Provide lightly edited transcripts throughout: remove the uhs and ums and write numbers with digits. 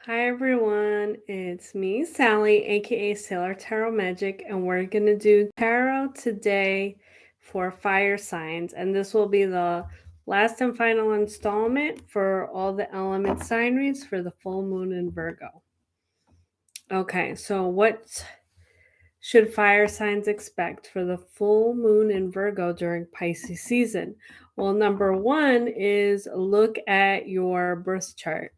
Hi everyone, it's me, Sally, aka Sailor Tarot Magic, and we're gonna do tarot today for fire signs, and this will be the last and final installment for all the element sign reads for the full moon in Virgo. Okay, so what should fire signs expect for the full moon in Virgo during Pisces season? Well, number one is look at your birth chart.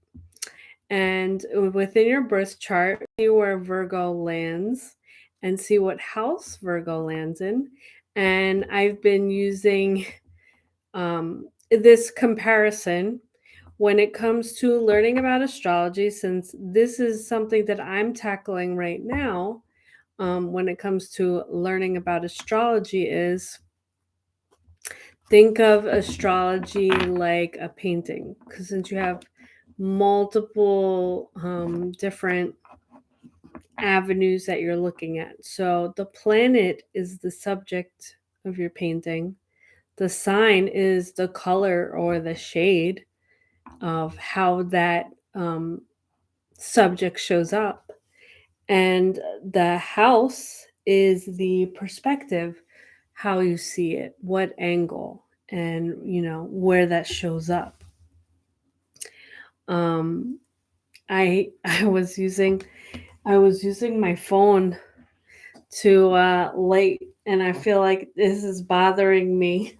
And within your birth chart, see where Virgo lands and see what house Virgo lands in. And I've been using this comparison when it comes to learning about astrology, since this is something that I'm tackling right now. When it comes to learning about astrology, is think of astrology like a painting, because since you have multiple different avenues that you're looking at. So the planet is the subject of your painting. The sign is the color or the shade of how that subject shows up. And the house is the perspective, how you see it, what angle, and where that shows up. Um, I was using my phone to light, and I feel like this is bothering me.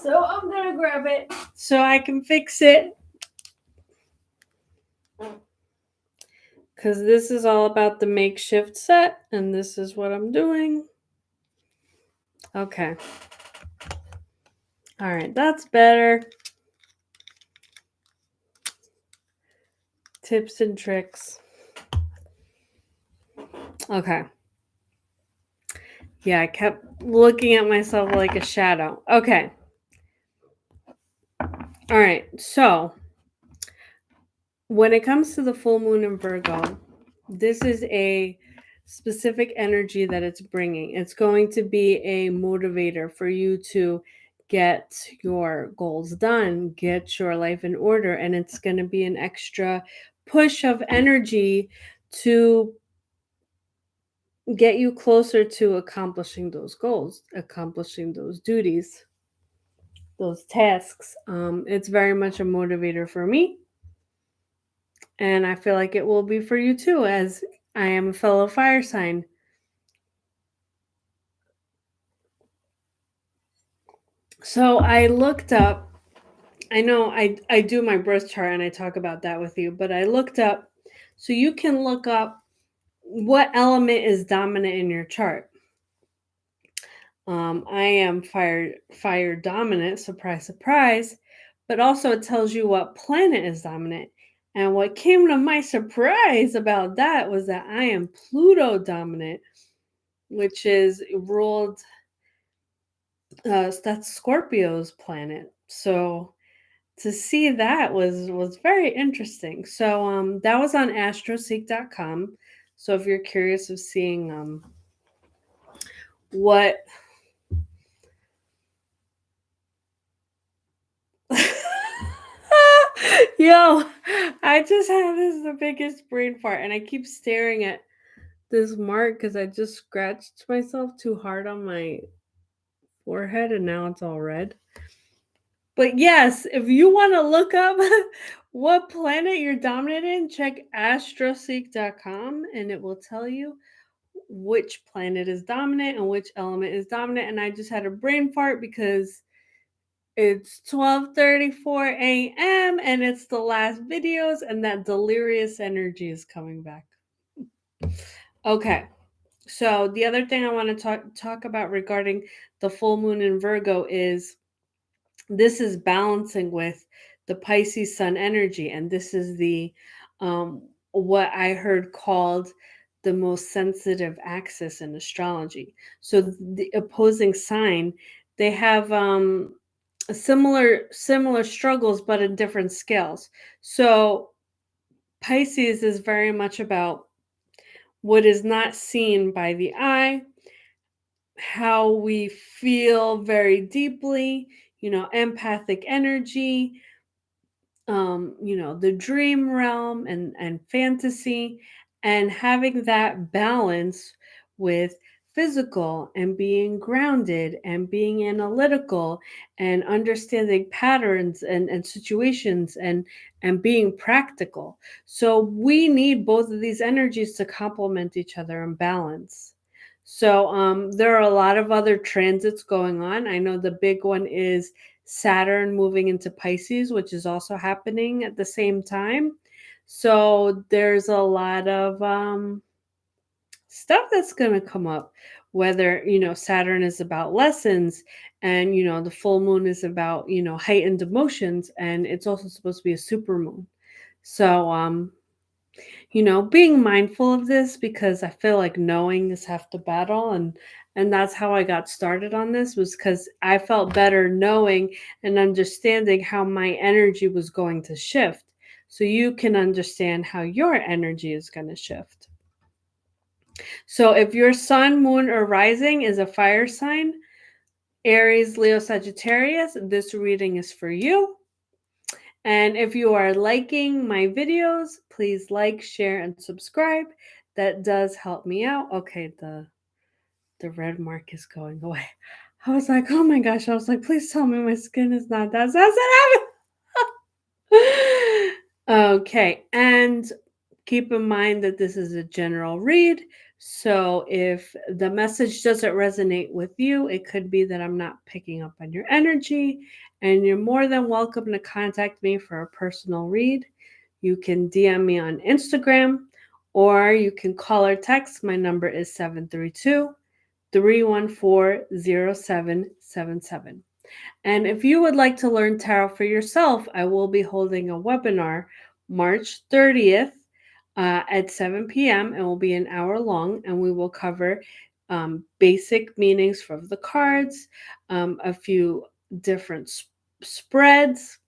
So I'm gonna grab it so I can fix it. Because this is all about the makeshift set, and this is what I'm doing. Okay. All right, that's better. Tips and tricks. Okay. Yeah, I kept looking at myself like a shadow. Okay. All right, so when it comes to the full moon in Virgo, this is a specific energy that it's bringing. It's going to be a motivator for you to get your goals done, get your life in order, and it's going to be an extra push of energy to get you closer to accomplishing those goals, accomplishing those duties, those tasks. It's very much a motivator for me. And I feel like it will be for you too, as I am a fellow fire sign. So I looked up, I know I do my birth chart and I talk about that with you, but I looked up, so you can look up what element is dominant in your chart. I am fire dominant, surprise, surprise, but also it tells you what planet is dominant. And what came to my surprise about that was that I am Pluto dominant, which is ruled that's Scorpio's planet. So to see that was very interesting. So that was on astroseek.com. So if you're curious of seeing what yo, I just have the biggest brain fart, and I keep staring at this mark because I just scratched myself too hard on my forehead and now it's all red. But yes, if you want to look up what planet you're dominant in, check astroseek.com and it will tell you which planet is dominant and which element is dominant. And I just had a brain fart because it's 12:34 a.m. and it's the last videos and that delirious energy is coming back. Okay. So the other thing I want to talk about regarding the full moon in Virgo is this is balancing with the Pisces sun energy, and this is the what I heard called the most sensitive axis in astrology. So the opposing sign, they have similar struggles but in different scales. So Pisces is very much about what is not seen by the eye, how we feel very deeply, empathic energy, the dream realm and fantasy, and having that balance with physical and being grounded and being analytical and understanding patterns and situations and being practical. So we need both of these energies to complement each other and balance. So there are a lot of other transits going on. I know the big one is Saturn moving into Pisces, which is also happening at the same time. So there's a lot of stuff that's going to come up. Whether, Saturn is about lessons, and, the full moon is about, heightened emotions, and it's also supposed to be a super moon. So, being mindful of this, because I feel like knowing is half the battle, and that's how I got started on this, was because I felt better knowing and understanding how my energy was going to shift, so you can understand how your energy is going to shift. So if your sun, moon, or rising is a fire sign, Aries, Leo, Sagittarius, this reading is for you. And if you are liking my videos, please like, share, and subscribe. That does help me out. Okay, the red mark is going away. I was like, oh my gosh. I was like, please tell me my skin is not that sensitive. Okay, and keep in mind that this is a general read. So if the message doesn't resonate with you, it could be that I'm not picking up on your energy, and you're more than welcome to contact me for a personal read. You can DM me on Instagram, or you can call or text. My number is 732-314-0777. And if you would like to learn tarot for yourself, I will be holding a webinar March 30th at 7 p.m. It will be an hour long, and we will cover basic meanings from the cards, a few different spreads,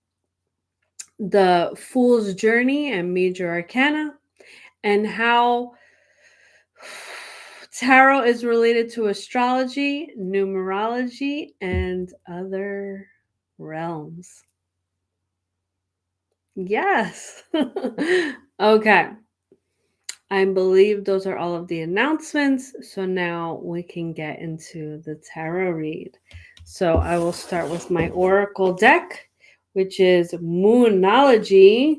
the Fool's Journey and Major Arcana, and how tarot is related to astrology, numerology, and other realms. Yes. Okay. I believe those are all of the announcements. So now we can get into the tarot read. So I will start with my Oracle deck, which is Moonology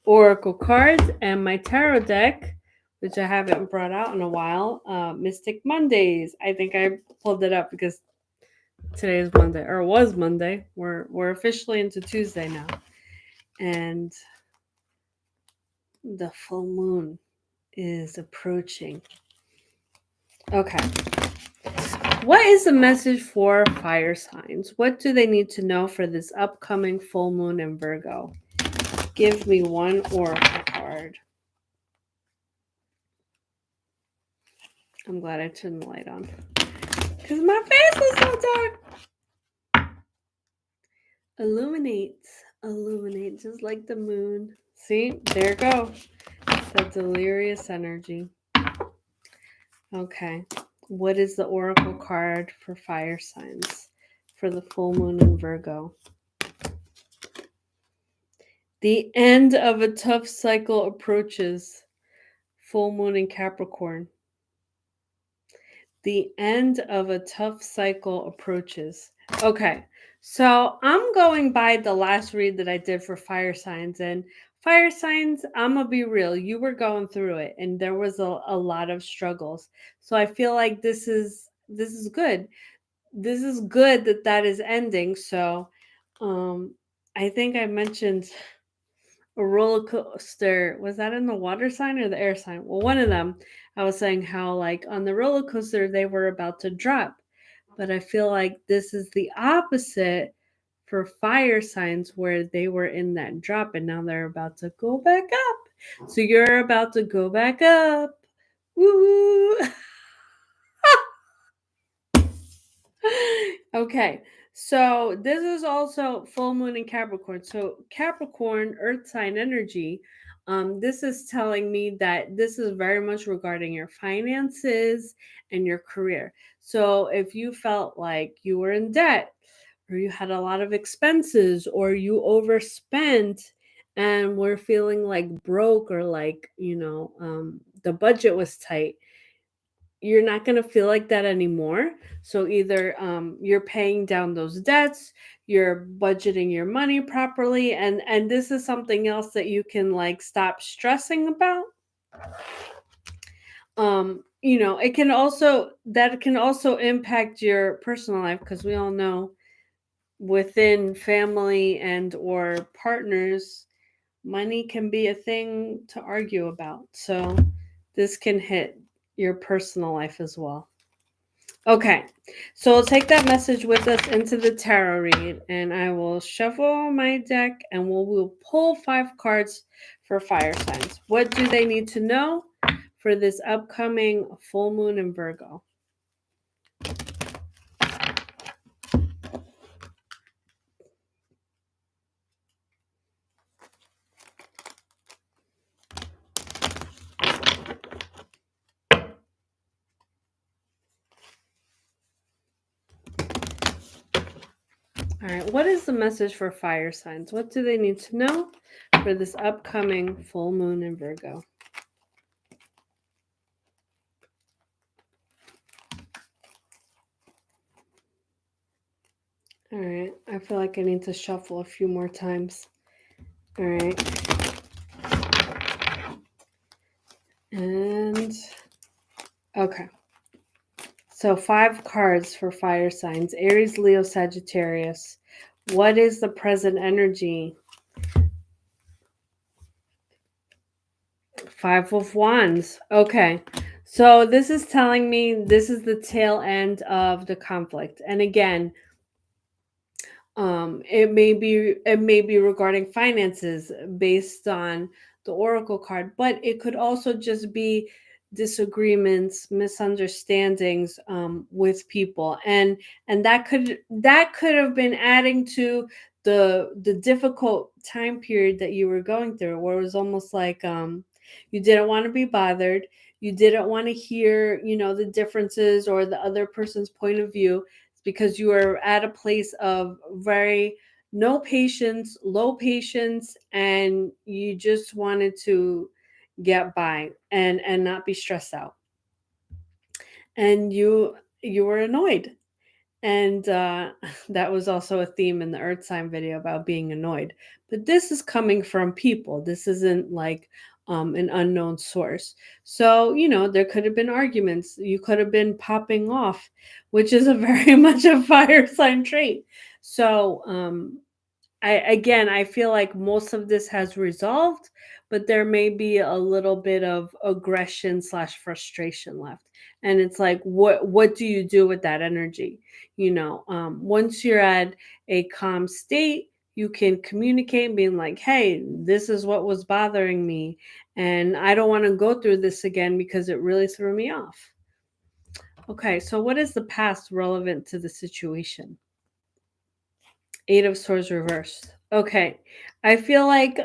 Oracle cards, and my tarot deck, which I haven't brought out in a while, Mystic Mondays. I think I pulled it up because today is Monday, or was Monday. We're officially into Tuesday now. And the full moon is approaching. Okay. What is the message for fire signs? What do they need to know for this upcoming full moon in Virgo? Give me one oracle card. I'm glad I turned the light on, because my face is so dark. Illuminate, just like the moon. See, there you go. The delirious energy. Okay. What is the oracle card for fire signs for the full moon in Virgo? The end of a tough cycle approaches. Full moon in Capricorn. The end of a tough cycle approaches. Okay. So I'm going by the last read that I did for fire signs, and fire signs, I'm gonna be real, you were going through it and there was a lot of struggles. So I feel like this is good. This is good that is ending. So I think I mentioned a roller coaster. Was that in the water sign or the air sign? Well, one of them. I was saying how, like, on the roller coaster they were about to drop, but I feel like this is the opposite for fire signs, where they were in that drop and now they're about to go back up. So you're about to go back up. Woo! Okay, so this is also full moon in Capricorn. So Capricorn, earth sign energy. This is telling me that this is very much regarding your finances and your career. So if you felt like you were in debt, or you had a lot of expenses, or you overspent, and we're feeling like broke, or like, the budget was tight, you're not going to feel like that anymore. So either you're paying down those debts, you're budgeting your money properly, and this is something else that you can like stop stressing about. It can also, that can also impact your personal life, because we all know within family and or partners, money can be a thing to argue about. So this can hit your personal life as well. Okay, so we'll take that message with us into the tarot read, and I will shuffle my deck, and we'll pull 5 cards for fire signs. What do they need to know for this upcoming full moon in Virgo? All right, what is the message for fire signs? What do they need to know for this upcoming full moon in Virgo? All right, I feel like I need to shuffle a few more times. All right. And okay. So 5 cards for fire signs: Aries, Leo, Sagittarius. What is the present energy? 5 of Wands. Okay. So this is telling me this is the tail end of the conflict. And again, it may be regarding finances based on the oracle card, but it could also just be disagreements, misunderstandings with people, and that could have been adding to the difficult time period that you were going through, where it was almost like you didn't want to be bothered, you didn't want to hear the differences or the other person's point of view, because you are at a place of very no patience, low patience, and you just wanted to get by and not be stressed out. And you were annoyed. And that was also a theme in the Earth sign video about being annoyed. But this is coming from people. This isn't like an unknown source. So, there could have been arguments. You could have been popping off, which is a very much a fire sign trait. So, I feel like most of this has resolved, but there may be a little bit of aggression slash frustration left. And it's like, what do you do with that energy? Once you're at a calm state, you can communicate, being like, hey, this is what was bothering me, and I don't want to go through this again because it really threw me off. Okay, so what is the past relevant to the situation? 8 of Swords reversed. Okay. I feel like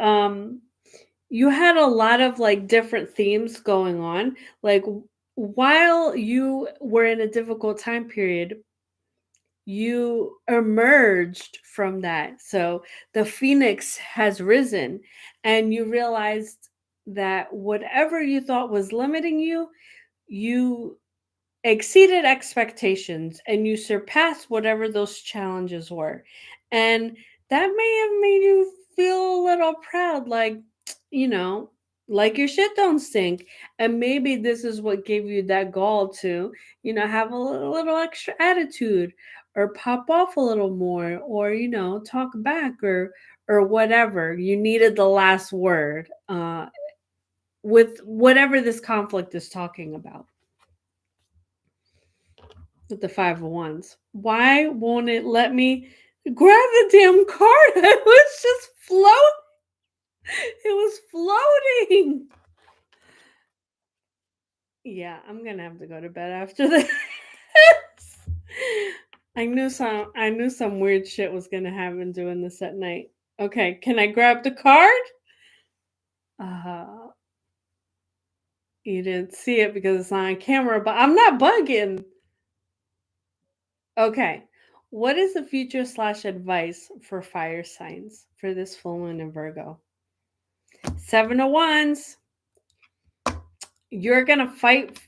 you had a lot of like different themes going on. Like while you were in a difficult time period, you emerged from that. So the phoenix has risen, and you realized that whatever you thought was limiting you, you exceeded expectations, and you surpassed whatever those challenges were. And that may have made you feel a little proud, like, you know, like your shit don't stink. And maybe this is what gave you that gall to, have a little extra attitude, or pop off a little more, or, talk back, or whatever. You needed the last word with whatever this conflict is talking about. With the 5 of Wands. Why won't it let me grab the damn card? It was just float. It was floating. Yeah, I'm gonna have to go to bed after this. I knew some weird shit was gonna happen doing this at night. Okay, can I grab the card? Uh you didn't see it because it's on camera, but I'm not bugging. Okay. What is the future slash advice for fire signs for this full moon in Virgo? Seven of Wands, you're gonna fight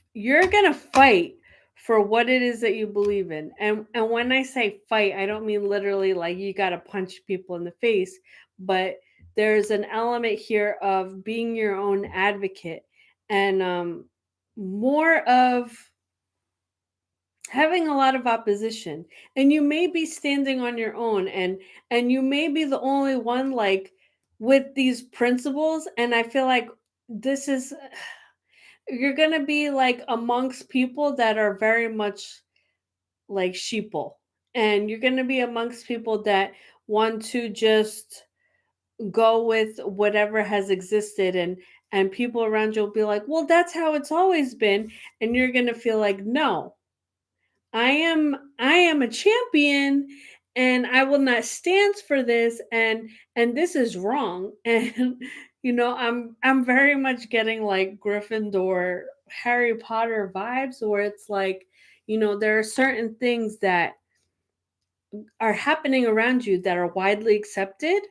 for what it is that you believe in. And when I say fight, I don't mean literally like you gotta punch people in the face, but there's an element here of being your own advocate, and more of having a lot of opposition. And you may be standing on your own, and you may be the only one like with these principles. And I feel like this is you're going to be like amongst people that are very much like sheeple, and you're going to be amongst people that want to just go with whatever has existed, and people around you will be like, well, that's how it's always been. And you're going to feel like, no, I am a champion, and I will not stand for this, and this is wrong. And I'm very much getting like Gryffindor, Harry Potter vibes, where it's like, there are certain things that are happening around you that are widely accepted,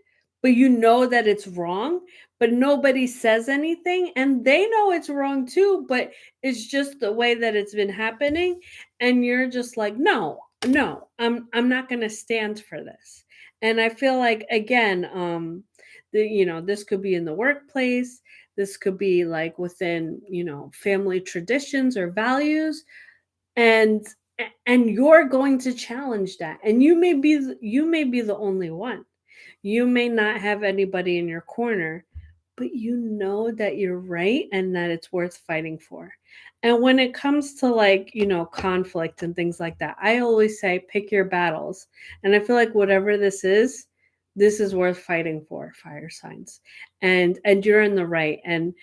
but you know that it's wrong, but nobody says anything, and they know it's wrong too, but it's just the way that it's been happening. And you're just like, no, no, I'm not going to stand for this. And I feel like, again, this could be in the workplace, this could be like within, family traditions or values, and and you're going to challenge that. And you may be the only one. You may not have anybody in your corner, but you know that you're right and that it's worth fighting for. And when it comes to like, conflict and things like that, I always say pick your battles. And I feel like whatever this is worth fighting for, fire signs. And you're in the right, and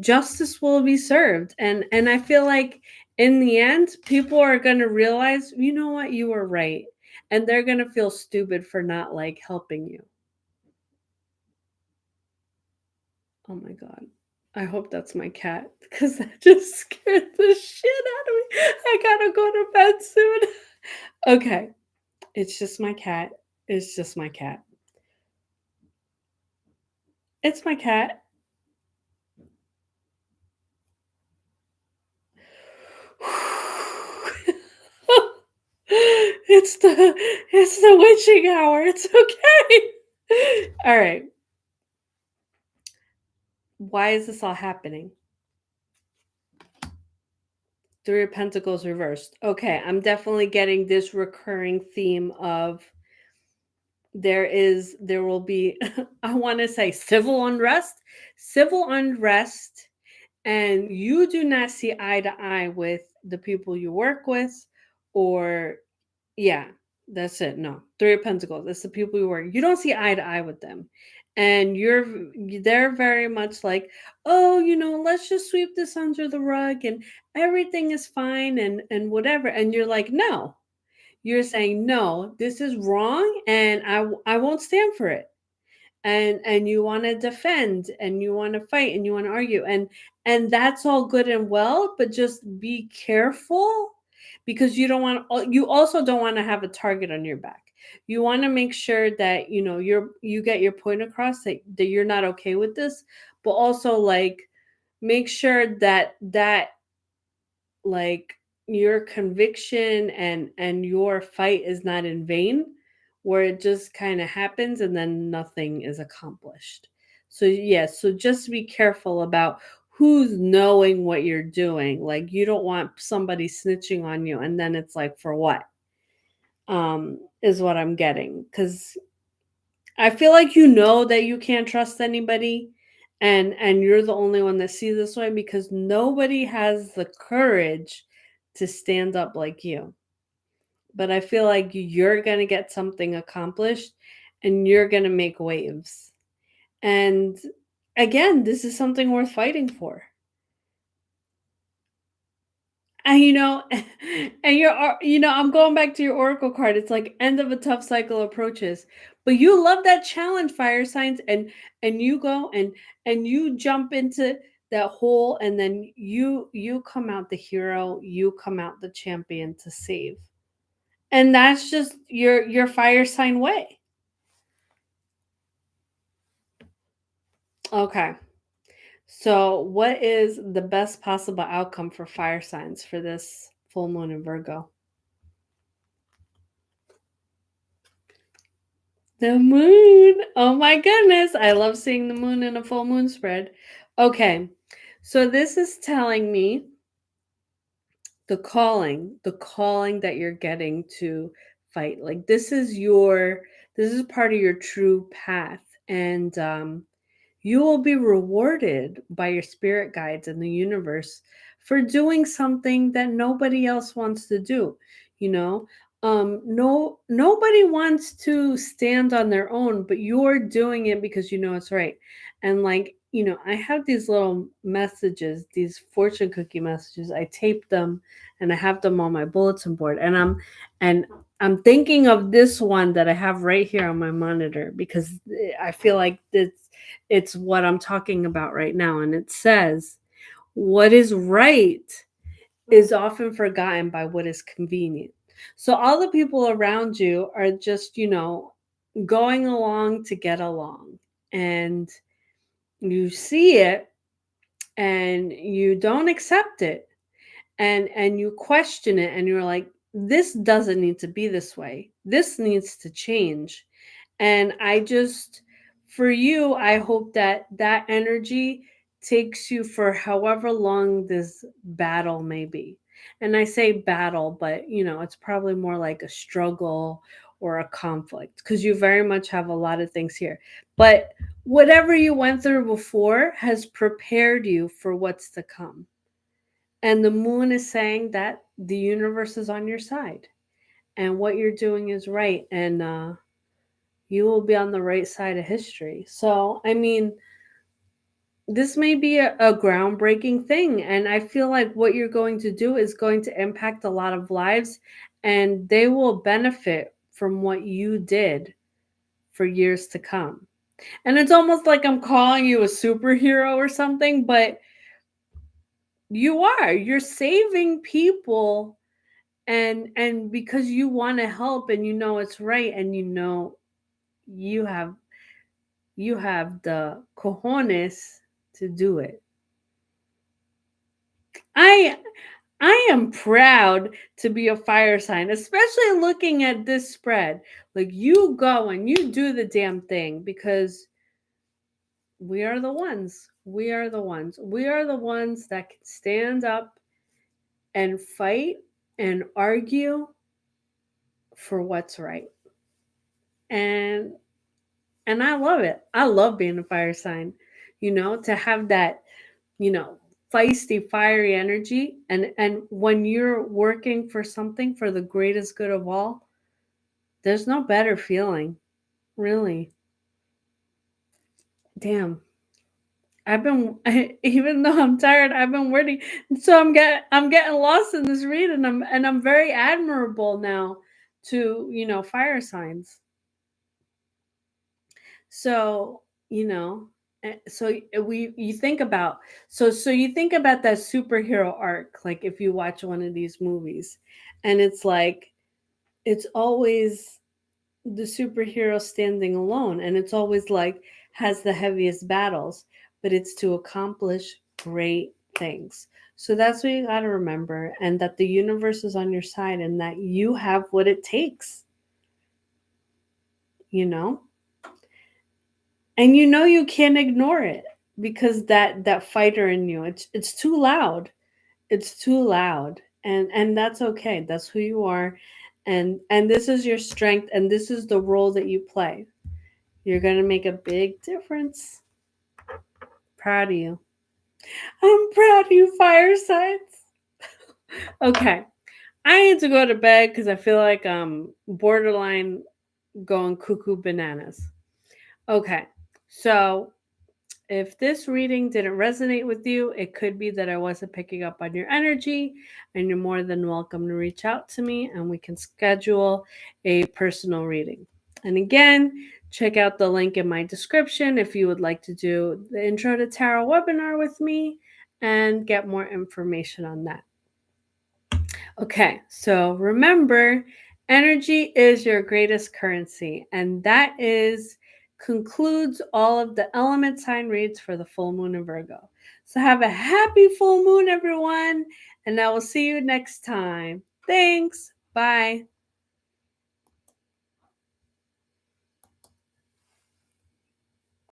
justice will be served. And I feel like in the end, people are going to realize, you know what, you were right. And they're going to feel stupid for not like helping you. Oh my God. I hope that's my cat, because that just scared the shit out of me. I gotta go to bed soon. Okay. It's just my cat. It's just my cat. It's my cat. it's the witching hour. It's okay. All right. Why is this all happening? Three of Pentacles reversed. Okay, I'm definitely getting this recurring theme of there will be I want to say civil unrest, and you do not see eye to eye with the people you work with, or yeah, that's it. No, Three of Pentacles. It's the people you work. You don't see eye to eye with them, and they're very much like, oh, let's just sweep this under the rug, and everything is fine, and whatever. And you're like, no, you're saying no, this is wrong, and I won't stand for it. And you want to defend, and you want to fight, and you want to argue, and that's all good and well, but just be careful, because you also don't want to have a target on your back. You want to make sure that you get your point across, that you're not okay with this, but also like make sure that like your conviction and your fight is not in vain, where it just kind of happens and then nothing is accomplished. So yeah, so just be careful about who's knowing what you're doing. Like, you don't want somebody snitching on you, and then it's like, for what? Is what I'm getting, cuz I feel like that you can't trust anybody, and you're the only one that sees this way, because nobody has the courage to stand up like you. But I feel like you're going to get something accomplished, and you're going to make waves. And again, this is something worth fighting for. And and I'm going back to your oracle card. It's like end of a tough cycle approaches. But you love that challenge, fire signs, and you go and you jump into that hole, and then you come out the hero, you come out the champion to save. And that's just your fire sign way. Okay. So, what is the best possible outcome for fire signs for this full moon in Virgo? The moon. Oh my goodness. I love seeing the moon in a full moon spread. Okay. So, this is telling me the calling that you're getting to fight. Like, this is part of your true path. And, you will be rewarded by your spirit guides and the universe for doing something that nobody else wants to do. You know, nobody wants to stand on their own, but you're doing it because you know it's right. And like, I have these little messages, these fortune cookie messages. I tape them and I have them on my bulletin board. And I'm thinking of this one that I have right here on my monitor because I feel like it's what I'm talking about right now. And it says, what is right is often forgotten by what is convenient. So all the people around you are just, going along to get along. And you see it and you don't accept it, and you question it, and you're like, this doesn't need to be this way. This needs to change. And I just, for you, I hope that that energy takes you for however long this battle may be. And I say battle, but it's probably more like a struggle or a conflict because you very much have a lot of things here. But whatever you went through before has prepared you for what's to come. And the moon is saying that the universe is on your side and what you're doing is right. And you will be on the right side of history. So, I mean, this may be a groundbreaking thing. And I feel like what you're going to do is going to impact a lot of lives, and they will benefit from what you did for years to come. And it's almost like I'm calling you a superhero or something, but you are. You're saving people, and because you want to help and you know it's right, and you have the cojones to do it. I I am proud to be a fire sign, especially looking at this spread. Like, you go and you do the damn thing because we are the ones. We are the ones. We are the ones that can stand up and fight and argue for what's right. And I love it. I love being a fire sign. To have that, you know, feisty, fiery energy, and when you're working for something for the greatest good of all, there's no better feeling, really. Damn. Even though I'm tired, I've been wording. So I'm getting lost in this read, and I'm very admirable now to, fire signs. So, so we you think about so you think about that superhero arc, like if you watch one of these movies, and it's like it's always the superhero standing alone, and it's always like has the heaviest battles, but it's to accomplish great things. So that's what you got to remember, and that the universe is on your side, and that you have what it takes, you know and you can't ignore it, because that fighter in you, it's too loud. It's too loud, and that's okay. That's who you are, and this is your strength, and this is the role that you play. You're going to make a big difference. Proud of you. I'm proud of you, fire signs. Okay, I need to go to bed because I feel like I'm borderline going cuckoo bananas. Okay, so if this reading didn't resonate with you, it could be that I wasn't picking up on your energy, and you're more than welcome to reach out to me and we can schedule a personal reading. And again, check out the link in my description if you would like to do the Intro to Tarot webinar with me and get more information on that. Okay, so remember, energy is your greatest currency, and that is concludes all of the element sign reads for the full moon in Virgo. So have a happy full moon, everyone, and I will see you next time. Thanks. Bye.